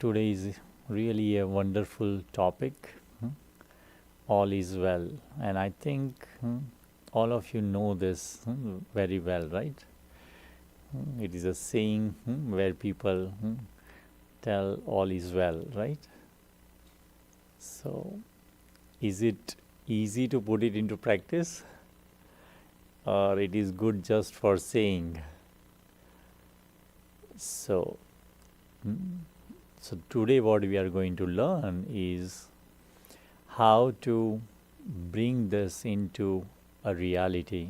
Today is really a wonderful topic. All is well, and I think all of you know this very well, right? It is a saying where people tell all is well, right? So, is it easy to put it into practice, or it is good just for saying? So, so today what we are going to learn is how to bring this into a reality,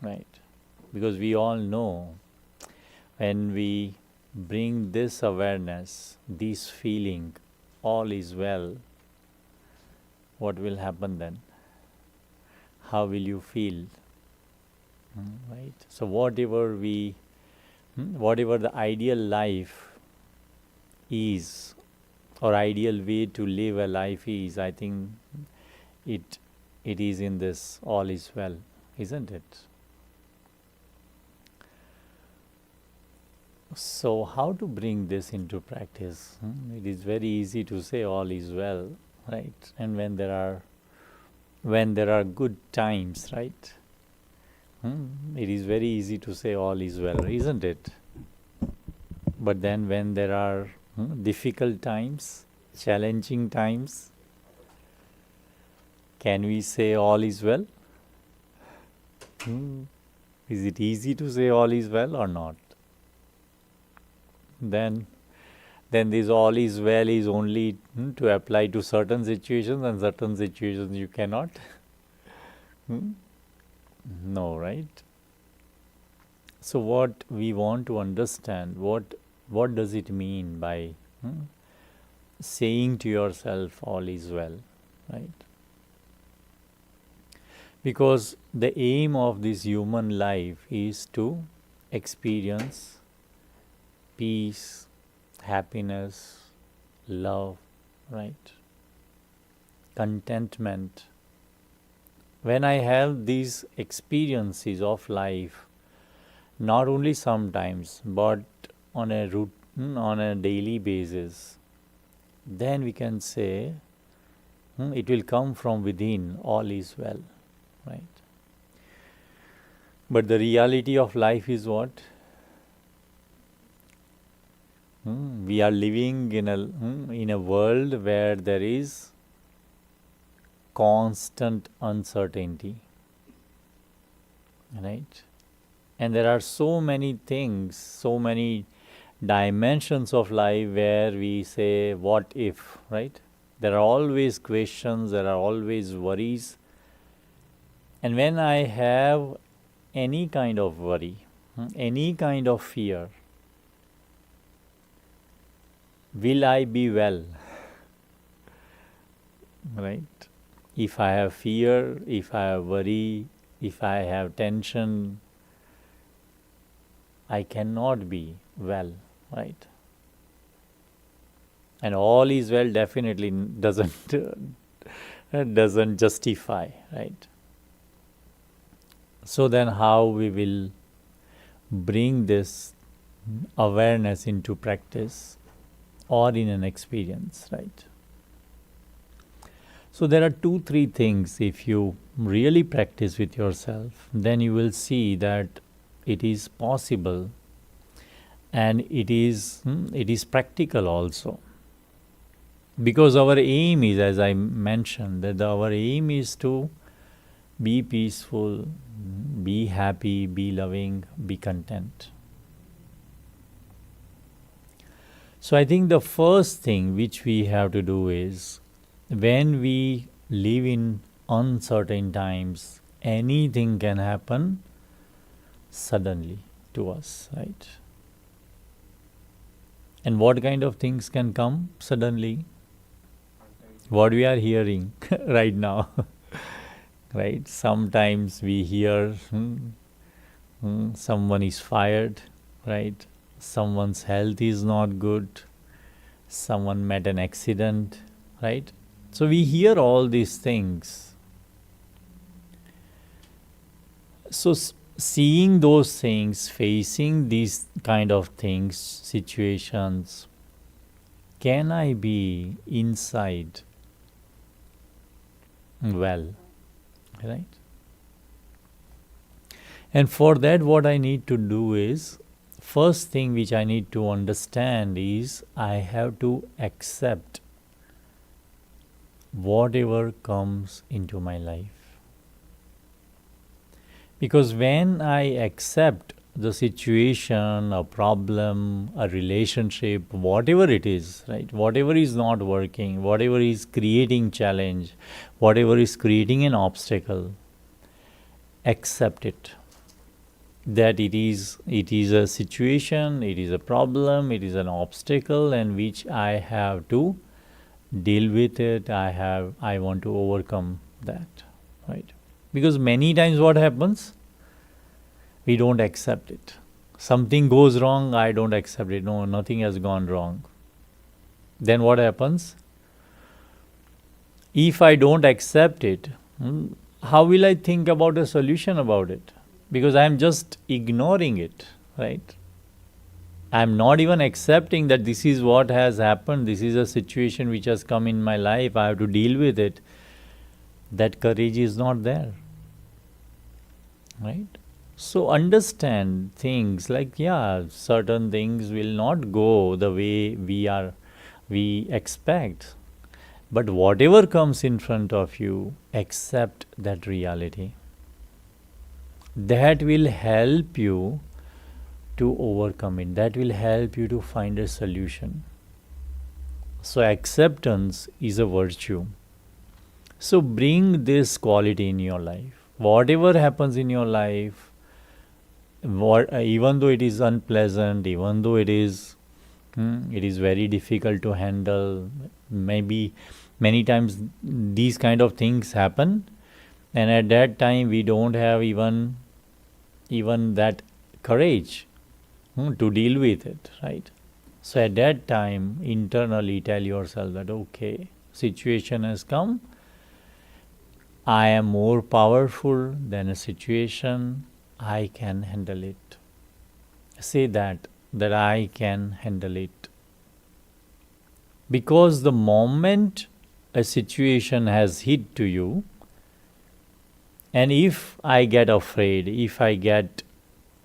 right? Because we all know when we bring this awareness, this feeling, all is well, what will happen then? How will you feel? Right? So, whatever the ideal life is, or ideal way to live a life is, I think it it is in this all is well, isn't it? So how to bring this into practice? It is very easy to say all is well, right? And when there are good times, right? It is very easy to say all is well, isn't it? But then when there are difficult times, challenging times, can we say all is well? Is it easy to say all is well or not? Then this all is well is only to apply to certain situations, and certain situations you cannot. No, right? So what we want to understand, what does it mean by saying to yourself all is well, right? Because the aim of this human life is to experience peace, happiness, love, right? Contentment. When I have these experiences of life, not only sometimes, but on a daily basis, then we can say it will come from within, all is well, right? But the reality of life is what? We are living in a world where there is constant uncertainty, right? And there are so many things, so many dimensions of life where we say, what if, right? There are always questions, there are always worries. And when I have any kind of worry, any kind of fear, will I be well? Right? If I have fear, if I have worry, if I have tension, I cannot be well, right? And all is well definitely doesn't justify, right? So then how we will bring this awareness into practice or in an experience, right? So there are 2-3 things. If you really practice with yourself, then you will see that it is possible, and it is practical also. Because our aim is, as I mentioned, that our aim is to be peaceful, be happy, be loving, be content. So I think the first thing which we have to do is, when we live in uncertain times, anything can happen suddenly to us, right? And what kind of things can come suddenly? What we are hearing right now, right? Sometimes we hear someone is fired, right? Someone's health is not good, someone met an accident, right? So we hear all these things. So seeing those things, facing these kind of things, situations, can I be inside well, right? And for that, what I need to do is, first thing which I need to understand is I have to accept whatever comes into my life. Because when I accept the situation, a problem, a relationship, whatever it is, right? Whatever is not working, whatever is creating challenge, whatever is creating an obstacle, accept it. That it is a situation, it is a problem, it is an obstacle, and which I have to deal with it. I want to overcome that, right? Because many times what happens, we don't accept it. Something goes wrong, I don't accept it. No, nothing has gone wrong. Then what happens? If I don't accept it, how will I think about a solution about it? Because I am just ignoring it, right? I am not even accepting that this is what has happened, this is a situation which has come in my life, I have to deal with it. That courage is not there, right? So understand things like, yeah, certain things will not go the way we expect. But whatever comes in front of you, accept that reality. That will help you to overcome it. That will help you to find a solution. So acceptance is a virtue. So bring this quality in your life. Whatever happens in your life, even though it is unpleasant, even though it is very difficult to handle, maybe many times these kind of things happen, and at that time we don't have even that courage to deal with it, right? So at that time, internally tell yourself that, okay, situation has come, I am more powerful than a situation, I can handle it. Say that I can handle it. Because the moment a situation has hit to you, and if I get afraid, if I get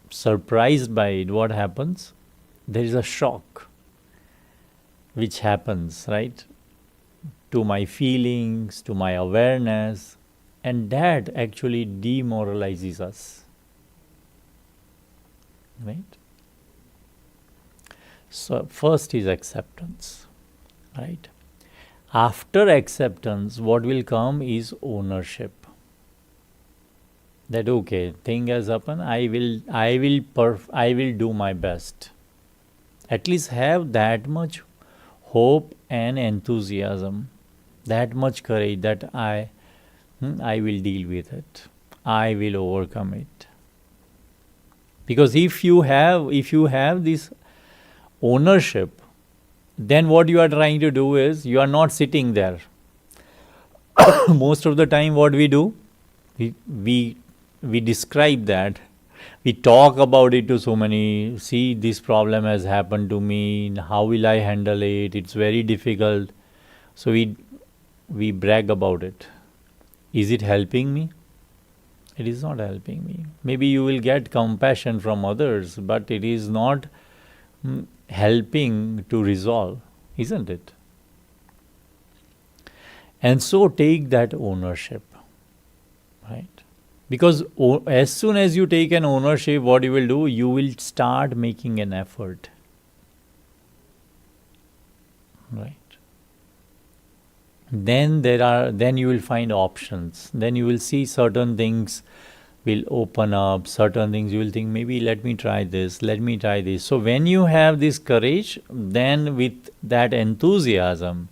surprised by it, what happens? There is a shock which happens, right? To my feelings, to my awareness, and that actually demoralizes us, right? So first is acceptance, right? After acceptance, what will come is ownership. That okay, thing has happened, I will do my best. At least have that much hope and enthusiasm, that much courage that I will deal with it, I will overcome it. Because if you have this ownership, then what you are trying to do is you are not sitting there. Most of the time what we do, we describe that, we talk about it to so many. See, this problem has happened to me, how will I handle it, it's very difficult. So we brag about it. Is it helping me? It is not helping me. Maybe you will get compassion from others, but it is not helping to resolve, isn't it? And so take that ownership, right? Because as soon as you take an ownership, what you will do, you will start making an effort, right? Then you will find options. Then you will see certain things will open up, certain things you will think, maybe let me try this. So when you have this courage, then with that enthusiasm,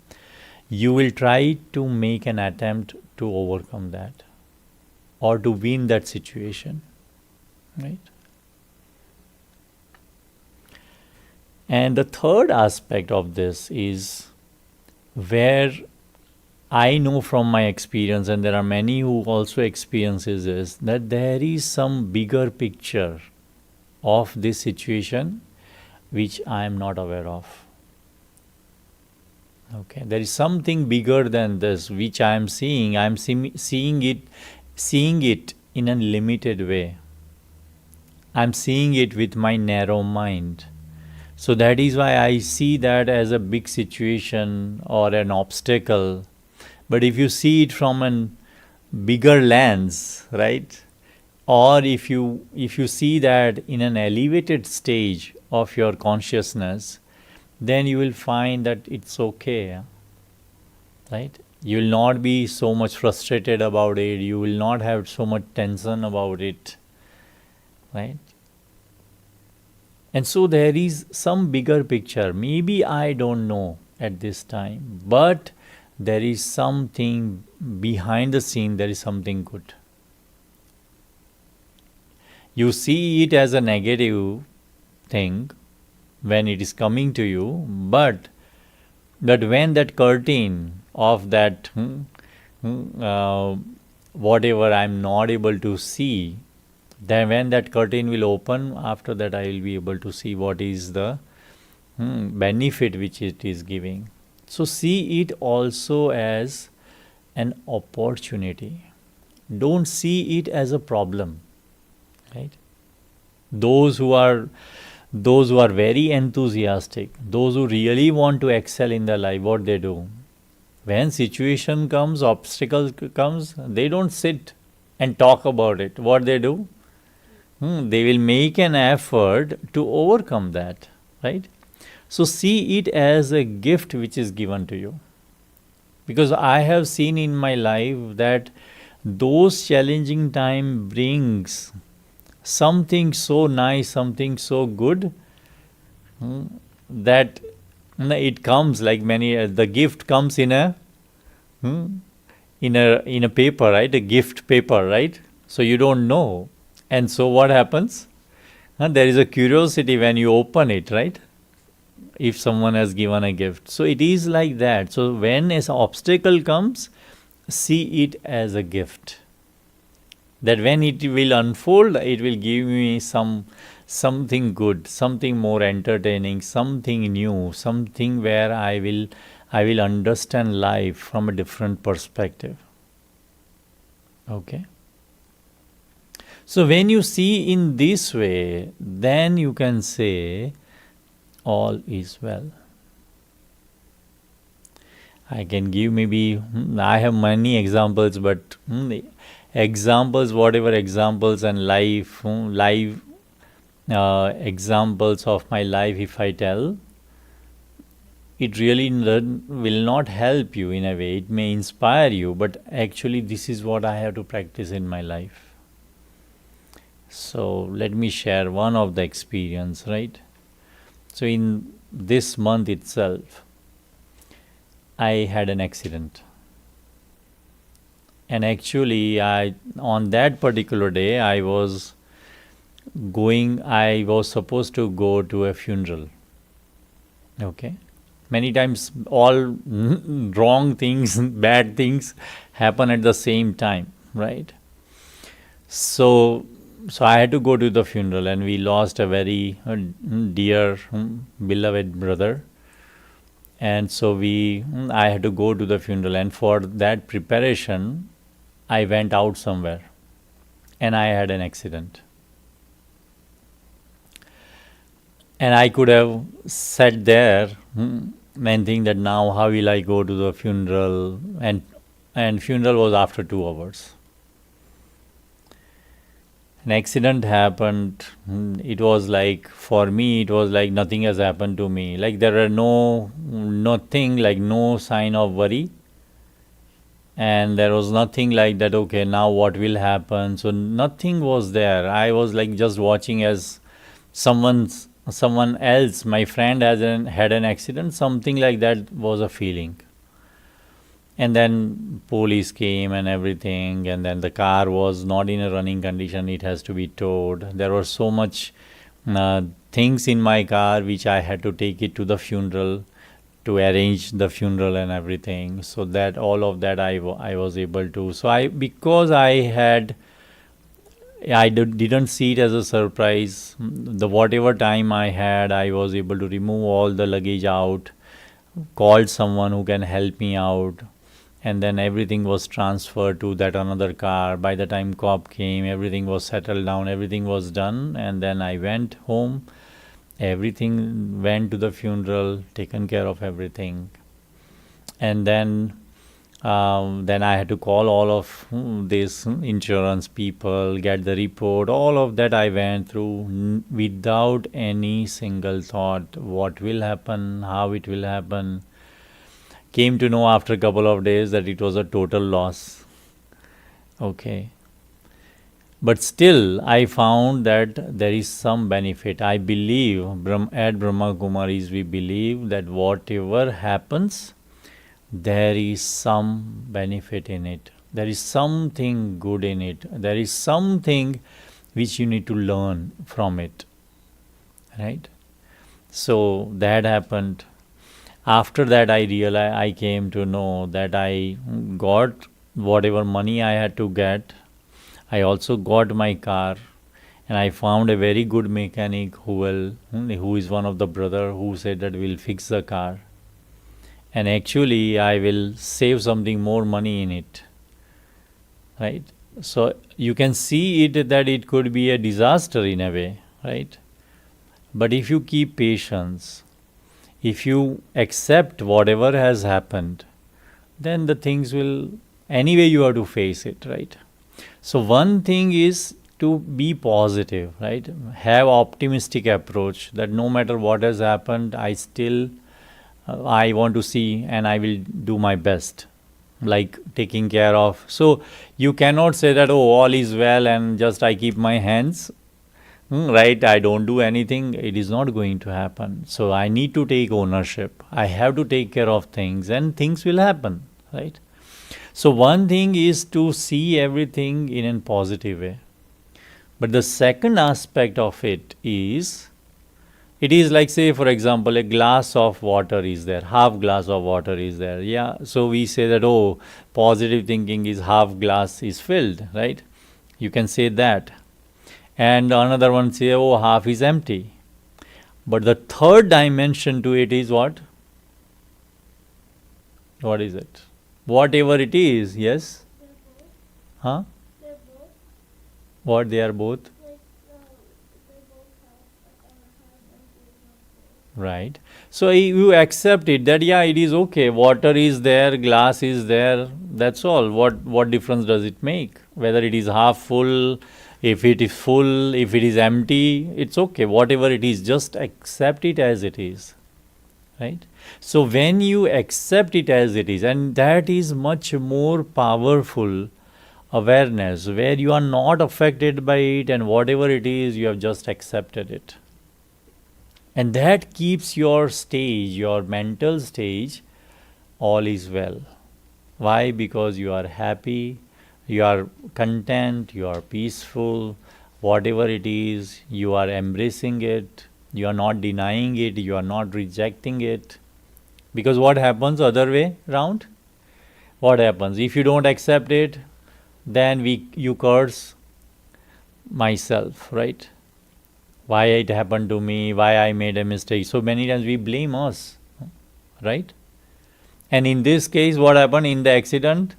you will try to make an attempt to overcome that or to win that situation, right? And the third aspect of this is where I know from my experience, and there are many who also experiences this, that there is some bigger picture of this situation which I am not aware of. Okay, there is something bigger than this which I am seeing. I am seeing it in a limited way. I am seeing it with my narrow mind. So that is why I see that as a big situation or an obstacle. But if you see it from a bigger lens, right? Or if you see that in an elevated stage of your consciousness, then you will find that it's okay, right? You will not be so much frustrated about it. You will not have so much tension about it, right? And so there is some bigger picture. Maybe I don't know at this time, but there is something behind the scene, there is something good. You see it as a negative thing when it is coming to you, but when that curtain of that whatever I'm not able to see, then when that curtain will open, after that I will be able to see what is the benefit which it is giving. So see it also as an opportunity. Don't see it as a problem, right? Those who are very enthusiastic, those who really want to excel in their life, what they do, when situation comes, obstacle comes, they don't sit and talk about it. What they do, they will make an effort to overcome that, right? So see it as a gift which is given to you. Because I have seen in my life that those challenging time brings something so nice, something so good, that it comes like many. The gift comes in a paper, right? A gift paper, right? So you don't know, and so what happens? There is a curiosity when you open it, right? If someone has given a gift, so it is like that. So when an obstacle comes, see it as a gift. That when it will unfold, it will give me something good, something more entertaining, something new, something where I will understand life from a different perspective. Okay. So when you see in this way, then you can say all is well. I can give maybe, I have many examples, but examples, whatever examples and live examples of my life, if I tell, it really will not help you in a way. It may inspire you, but actually this is what I have to practice in my life. So let me share one of the experience, right? So in this month itself, I had an accident. And actually, on that particular day, I was supposed to go to a funeral. Okay. Many times all wrong things, bad things happen at the same time, right? So I had to go to the funeral, and we lost a very dear, beloved brother. And so I had to go to the funeral, and for that preparation, I went out somewhere, and I had an accident. And I could have sat there and think that now how will I go to the funeral, and funeral was after 2 hours. An accident happened. It was like, for me, it was like nothing has happened to me. Like there are nothing, like no sign of worry. And there was nothing like that, okay, now what will happen? So nothing was there. I was like just watching as someone else, my friend had an accident, something like that was a feeling. And then police came and everything, and then the car was not in a running condition, it has to be towed. There were so much things in my car which I had to take it to the funeral, to arrange the funeral and everything. So that all of that I was able to. So because I didn't see it as a surprise. The whatever time I had, I was able to remove all the luggage out, called someone who can help me out, and then everything was transferred to that another car. By the time cop came, everything was settled down, everything was done, and then I went home. Everything went to the funeral, taken care of everything, and then I had to call all of these insurance people, get the report. All of that I went through without any single thought. What will happen? How it will happen? Came to know after a couple of days that it was a total loss. Okay. But still, I found that there is some benefit. I believe, at Brahma Kumaris, we believe that whatever happens, there is some benefit in it. There is something good in it. There is something which you need to learn from it. Right? So that happened. After that, I realized, I came to know that I got whatever money I had to get. I also got my car, and I found a very good mechanic who is one of the brother who said that we'll fix the car. And actually, I will save something more money in it. Right? So you can see it that it could be a disaster in a way, right? But if you keep patience, if you accept whatever has happened, then the things will, anyway you have to face it, right? So one thing is to be positive, right? Have optimistic approach that no matter what has happened, I want to see and I will do my best, like taking care of. So you cannot say that, oh, all is well and just I keep my hands, right? I don't do anything. It is not going to happen. So I need to take ownership. I have to take care of things and things will happen, right? So one thing is to see everything in a positive way. But the second aspect of it is like, say, for example, a glass of water is there, half glass of water is there. Yeah, so we say that, oh, positive thinking is half glass is filled, right? You can say that. And another one say, oh, half is empty. But the third dimension to it is what? What is it? Whatever it is, yes? Huh? What they are both? Right. So you accept it that, yeah, it is okay. Water is there, glass is there. That's all. What difference does it make? Whether it is half full, if it is full, if it is empty, it's okay. Whatever it is, just accept it as it is. Right? So when you accept it as it is, and that is much more powerful awareness, where you are not affected by it, and whatever it is, you have just accepted it. And that keeps your stage, your mental stage, all is well. Why? Because you are happy, you are content, you are peaceful, whatever it is, you are embracing it, you are not denying it, you are not rejecting it. Because what happens other way round? What happens? If you don't accept it, then you curse myself, right? Why it happened to me, why I made a mistake. So many times we blame us, right? And in this case, what happened in the accident?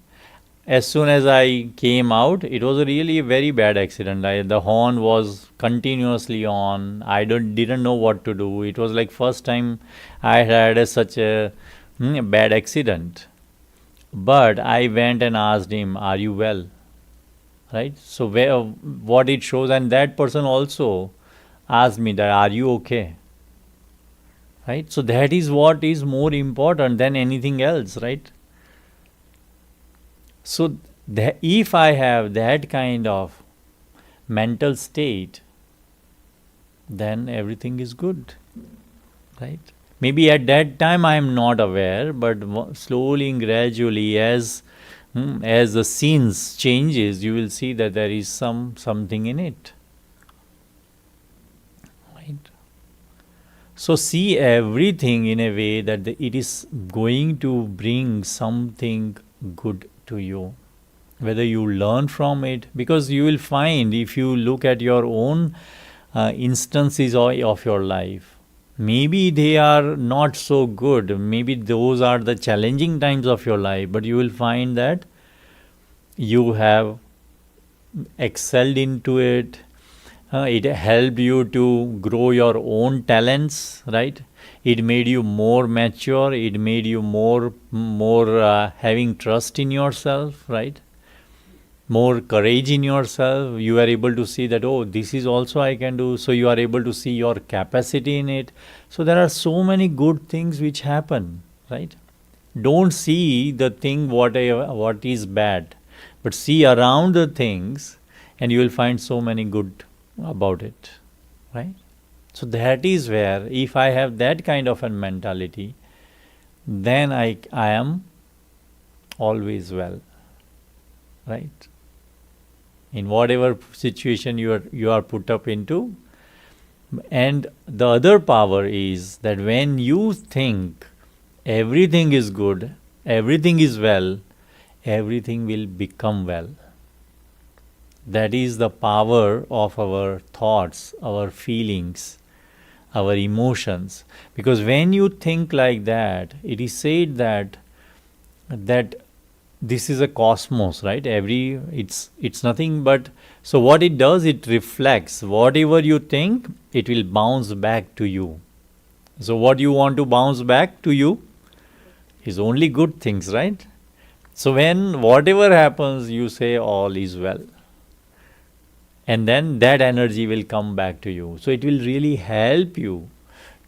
As soon as I came out, it was really a very bad accident. The horn was continuously on. I didn't know what to do. It was like first time I had such a bad accident. But I went and asked him, are you well? Right? So what it shows, and that person also asked me that, are you okay? Right? So that is what is more important than anything else, right? So if I have that kind of mental state, then everything is good, right? Maybe at that time I am not aware, but slowly and gradually, as the scenes changes, you will see that there is something in it. So see everything in a way that it is going to bring something good to you. Whether you learn from it, because you will find, if you look at your own instances of your life, Maybe they are not so good. Maybe those are the challenging times of your life, but you will find that you have excelled into it. It helped you to grow your own talents, right? It made you more mature. It made you more having trust in yourself, right? More courage in yourself. You are able to see that, oh, this is also I can do. So you are able to see your capacity in it. So there are so many good things which happen, right? Don't see the thing what is bad, but see around the things, and you will find so many good about it, right? So that is where, if I have that kind of a mentality, then I am always well, right? In whatever situation you are put up into. And the other power is that when you think everything is good, everything is well, everything will become well. That is the power of our thoughts, our feelings, our emotions. Because when you think like that, it is said that this is a cosmos, right? It's nothing but, so what it does, it reflects whatever you think, it will bounce back to you. So what you want to bounce back to you is only good things, right? So when whatever happens, you say all is well, and then that energy will come back to you. So it will really help you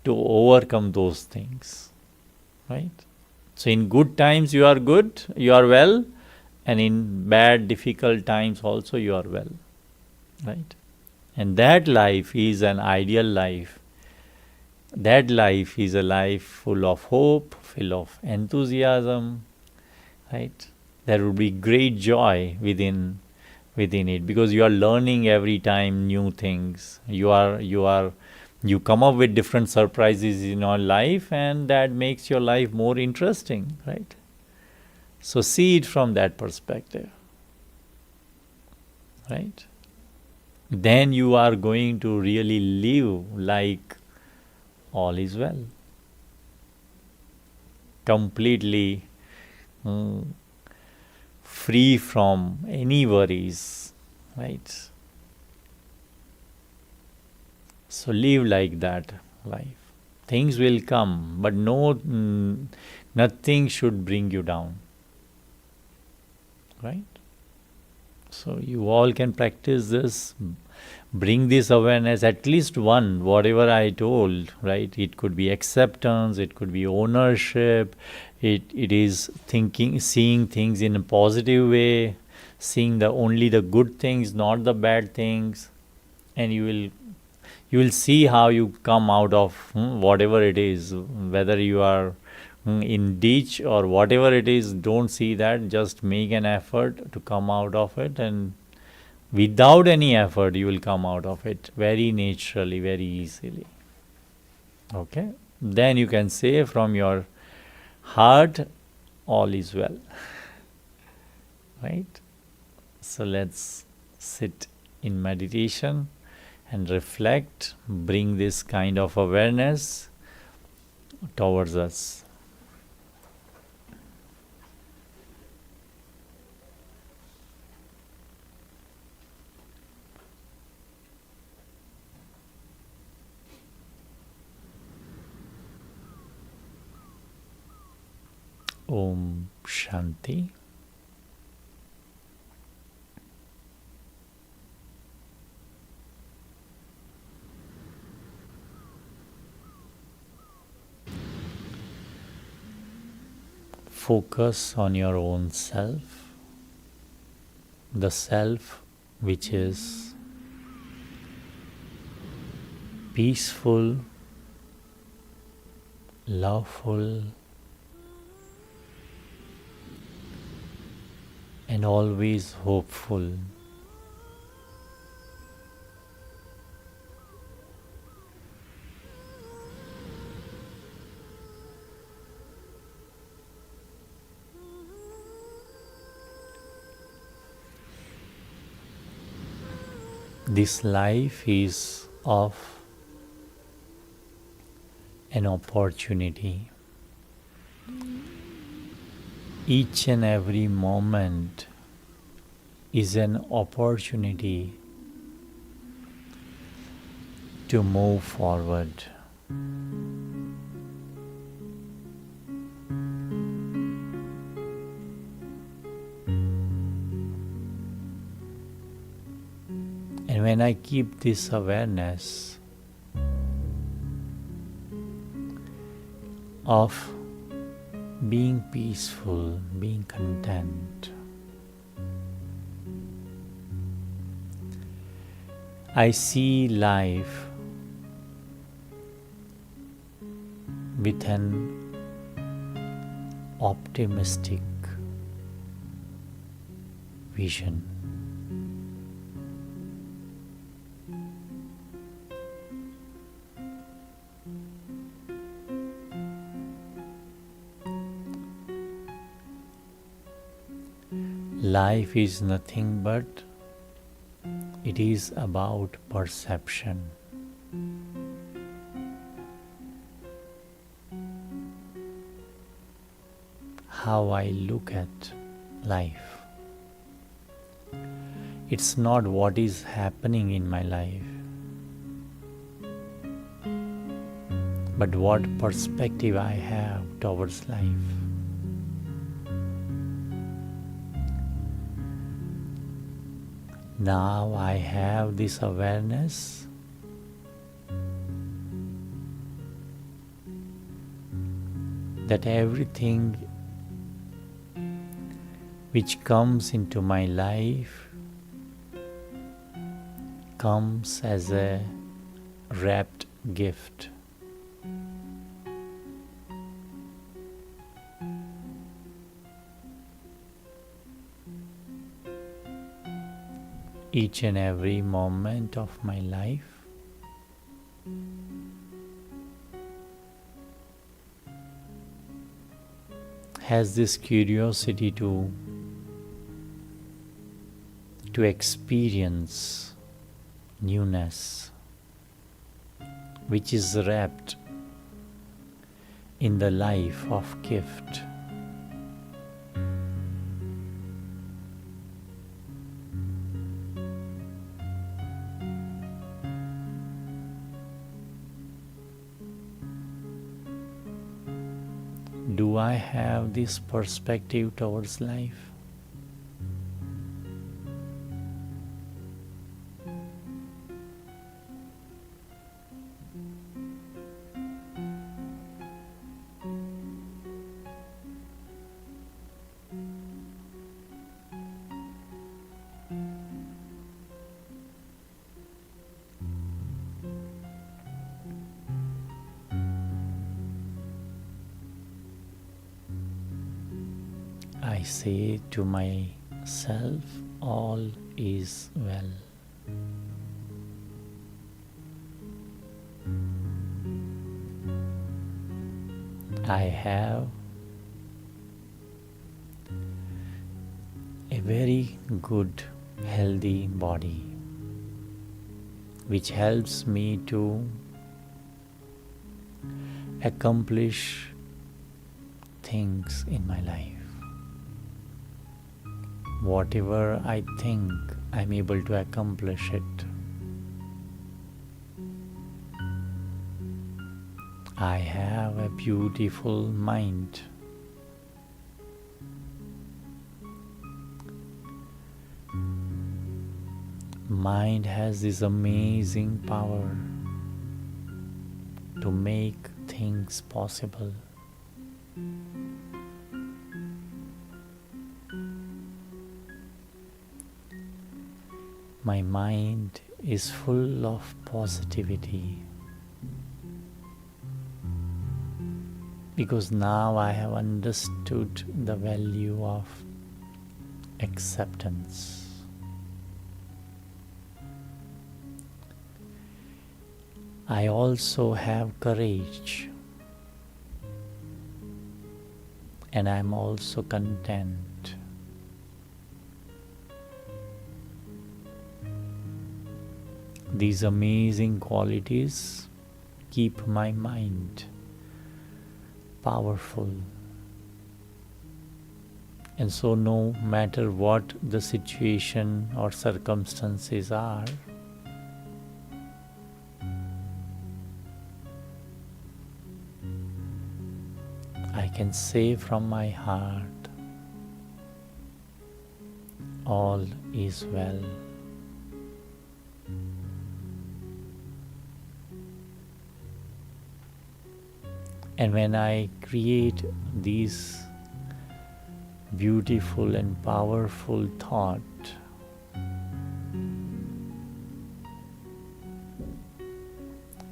to overcome those things, right? So in good times you are good, you are well, and in bad, difficult times also you are well, right? And that life is an ideal life. That life is a life full of hope, full of enthusiasm, right? There will be great joy within it, because you are learning every time new things. You come up with different surprises in your life, and that makes your life more interesting, right? So see it from that perspective, right? Then you are going to really live like all is well, completely free from any worries, right? So live like that life. Things will come, but nothing should bring you down, right? So you all can practice this, bring this awareness, at least one, whatever I told, right? It could be acceptance, it could be ownership, it is thinking, seeing things in a positive way, seeing only the good things, not the bad things, and you will see how you come out of whatever it is, whether you are in ditch or whatever it is. Don't see that, just make an effort to come out of it, and without any effort you will come out of it very naturally, very easily. Okay, then you can say from your heart, all is well, right? So let's sit in meditation and reflect, bring this kind of awareness towards us. Om Shanti. Focus on your own self, the self which is peaceful, loveful, and always hopeful. This life is of an opportunity. Each and every moment is an opportunity to move forward. And when I keep this awareness of being peaceful, being content, I see life with an optimistic vision. Life is nothing but it is about perception. How I look at life. It's not what is happening in my life, but what perspective I have towards life. Now I have this awareness that everything which comes into my life comes as a wrapped gift. Each and every moment of my life has this curiosity to experience newness, which is wrapped in the life of gift. Do I have this perspective towards life? I say to myself, all is well. I have a very good, healthy body, which helps me to accomplish things in my life. Whatever I think, I'm able to accomplish it. I have a beautiful mind. Mind has this amazing power to make things possible. My mind is full of positivity because now I have understood the value of acceptance. I also have courage, and I am also content. These amazing qualities keep my mind powerful. And so, no matter what the situation or circumstances are, I can say from my heart, all is well. And when I create these beautiful and powerful thought,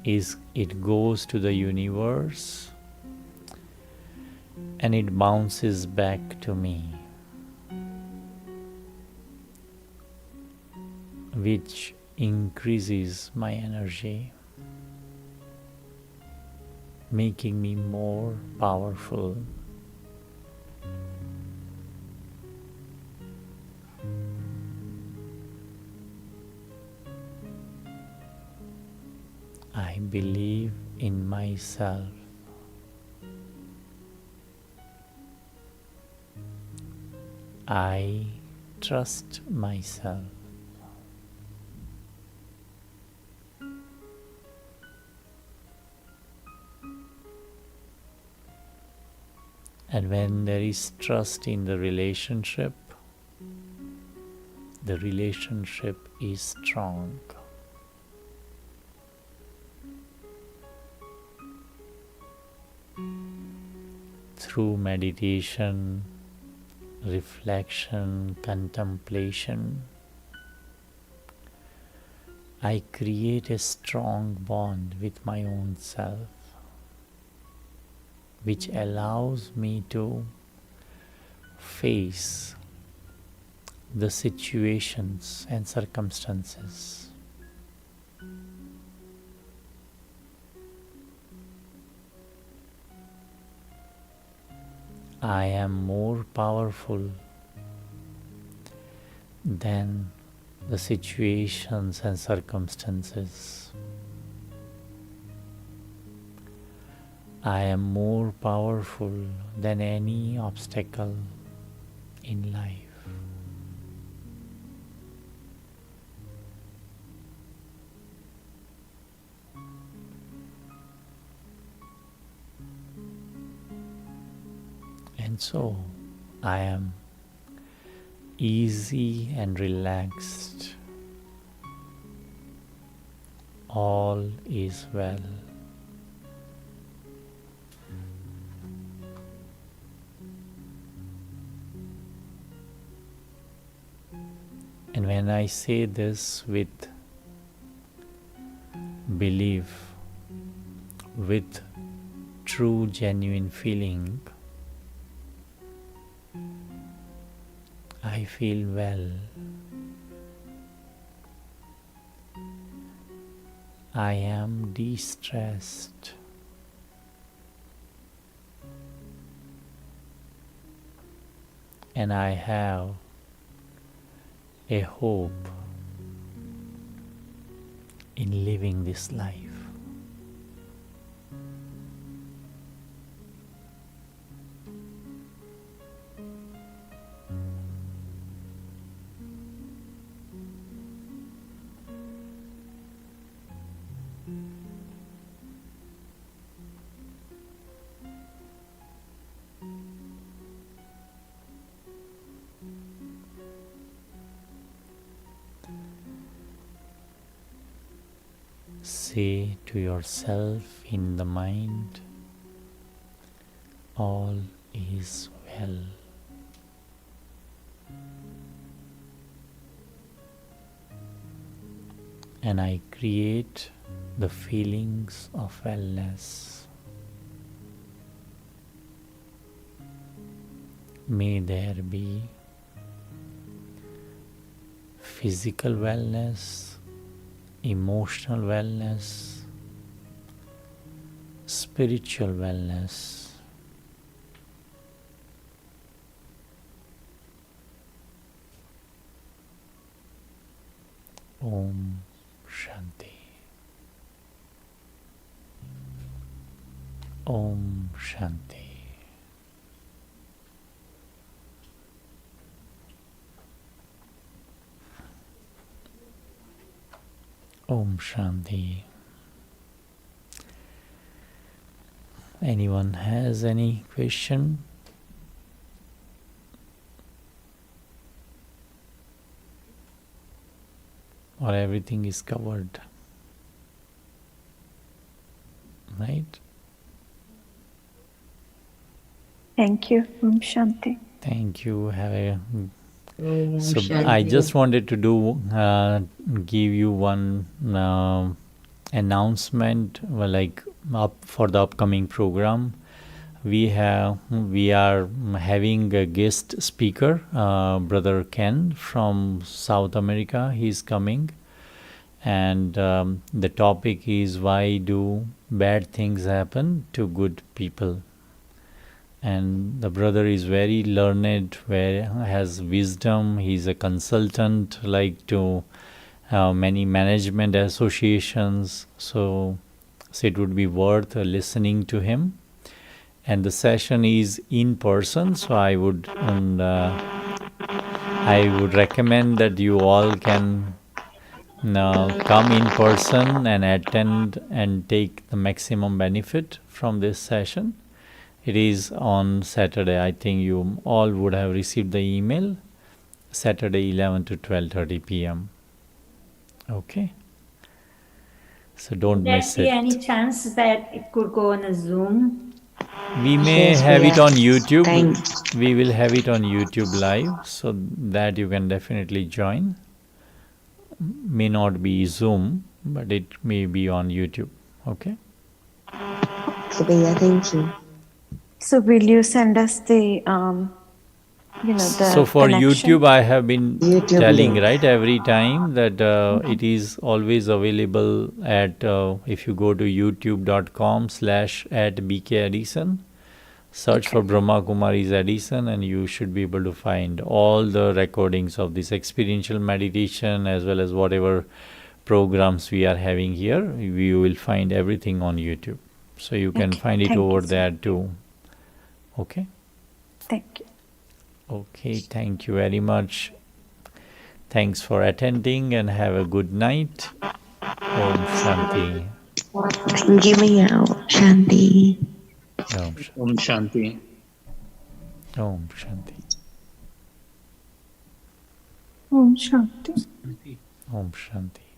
it goes to the universe and it bounces back to me, which increases my energy, making me more powerful. I believe in myself. I trust myself. And when there is trust in the relationship is strong. Through meditation, reflection, contemplation, I create a strong bond with my own self, which allows me to face the situations and circumstances. I am more powerful than the situations and circumstances. I am more powerful than any obstacle in life. And so I am easy and relaxed. All is well. And when I say this with belief, with true, genuine feeling, I feel well. I am de-stressed. And I have a hope in living this life. Say to yourself in the mind, all is well. And I create the feelings of wellness. May there be physical wellness, emotional wellness, spiritual wellness. Om Shanti. Om Shanti. Om Shanti. Anyone has any question? Or everything is covered? Right? Thank you. Om Shanti. Thank you. Have a Om So I Shanti. just wanted to give you one announcement, like up for the upcoming program. We are having a guest speaker, Brother Ken from South America. He's coming, and the topic is why do bad things happen to good people. And the brother is very learned, has wisdom. He's a consultant, like to many management associations. So it would be worth listening to him. And the session is in person, so I would recommend that you all can come in person and attend and take the maximum benefit from this session. It is on Saturday. I think you all would have received the email. Saturday 11 to 12:30 p.m. Okay. So don't miss Would there be it. any chance that it could go on a Zoom? We may Yes, have we it are. on YouTube. Thanks. We will have it on YouTube live, so that you can definitely join. May not be Zoom, but it may be on YouTube. Okay. Sophia, thank you. So will you send us the So the for connection? YouTube, I have been YouTube telling link. right every time that it is always available at if you go to youtube.com/@bkadison, search for Brahma Kumari's Edison, and you should be able to find all the recordings of this experiential meditation as well as whatever programs we are having here. You will find everything on YouTube, so you can find it Thank over you, sir. there too. Okay. Thank you. Okay, thank you very much. Thanks for attending and have a good night. Om Shanti. Thank you, Meow. Shanti. Om Shanti. Om Shanti. Om Shanti. Om Shanti. Om Shanti.